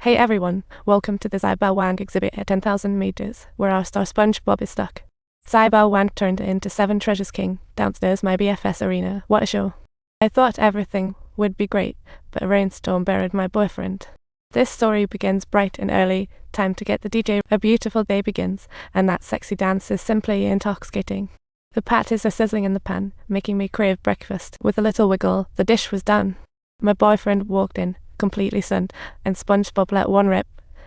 Hey everyone, welcome to the Zaiba Wang exhibit at 10,000 meters, where our star SpongeBob is stuck. Zaiba Wang turned into 7 Treasures King, downstairs my BFS arena. What a show. I thought everything would be great, but a rainstorm buried my boyfriend. This story begins bright and early, time to get the DJ. A beautiful day begins, and that sexy dance is simply intoxicating. The patties are sizzling in the pan, making me crave breakfast. With a little wiggle, the dish was done. My boyfriend walked in, completely stunned, and SpongeBob let one rip,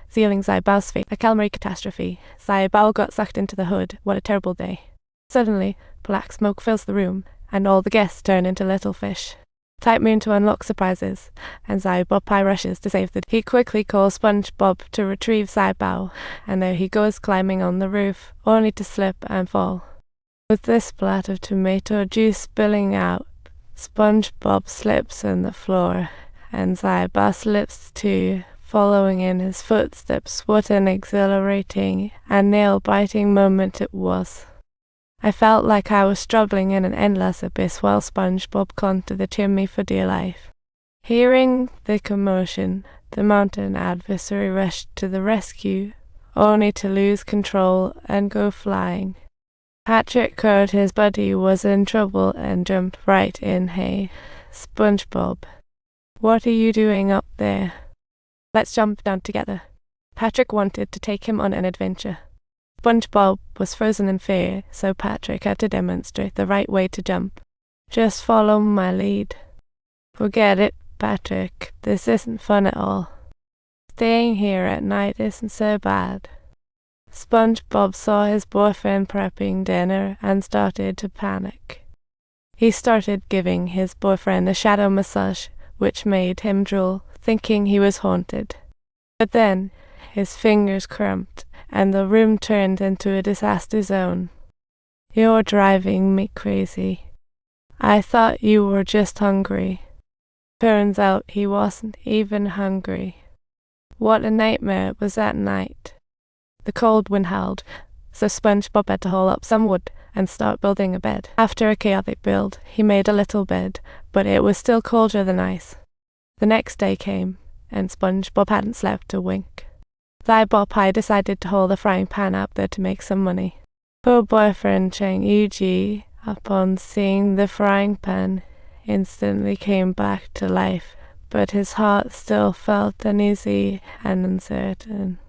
sealing Zaibao's fate. A culinary catastrophe. Zaibao got sucked into the hood. What a terrible day. Suddenly, black smoke fills the room, and all the guests turn into little fish. Type Moon to unlock surprises, and Zaibo Pie rushes to save the day. He quickly calls SpongeBob to retrieve Zaibao, and there he goes climbing on the roof, only to slip and fall. With this splat of tomato juice spilling out, SpongeBob slips on the floor, and Zaiba slips too, following in his footsteps. What an exhilarating and nail-biting moment it was. I felt like I was struggling in an endless abyss while SpongeBob clung to the chimney for dear life. Hearing the commotion, the mountain adversary rushed to the rescue, only to lose control and go flying. Patrick heard his buddy was in trouble and jumped right in. Hey, SpongeBob, what are you doing up there? Let's jump down together. Patrick wanted to take him on an adventure. SpongeBob was frozen in fear, so Patrick had to demonstrate the right way to jump. Just follow my lead. Forget it, Patrick. This isn't fun at all. Staying here at night isn't so bad. SpongeBob saw his boyfriend prepping dinner and started to panic. He started giving his boyfriend a shadow massage, which made him drool, thinking he was haunted. But then, his fingers cramped, and the room turned into a disaster zone. You're driving me crazy. I thought you were just hungry. Turns out he wasn't even hungry. What a nightmare it was that night. The cold wind howled, so SpongeBob had to haul up some wood and start building a bed. After a chaotic build, he made a little bed, but it was still colder than ice. The next day came, and SpongeBob hadn't slept a wink. Zaibo Pie decided to haul the frying pan out there to make some money. Poor boyfriend Chang Yuji, upon seeing the frying pan, instantly came back to life, but his heart still felt uneasy and uncertain.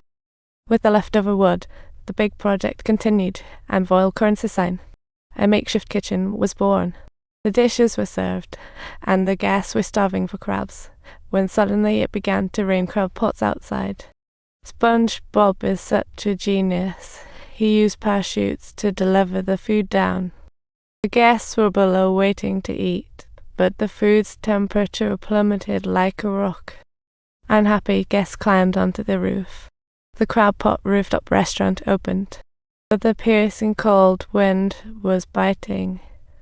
With the leftover wood, the big project continued, and voile currency sign. A makeshift kitchen was born. The dishes were served, and the guests were starving for crabs, when suddenly it began to rain crab pots outside. SpongeBob is such a genius. He used parachutes to deliver the food down. The guests were below waiting to eat, but the food's temperature plummeted like a rock. Unhappy guests climbed onto the roof. The crab pot rooftop restaurant opened, but the piercing cold wind was biting,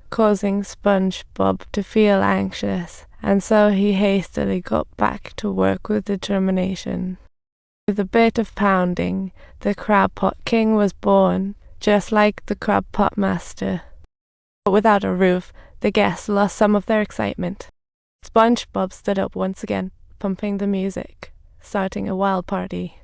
causing SpongeBob to feel anxious, and so he hastily got back to work with determination. With a bit of pounding, the Crab Pot King was born, just like the Crab Pot Master. But without a roof, the guests lost some of their excitement. SpongeBob stood up once again, pumping the music, starting a wild party.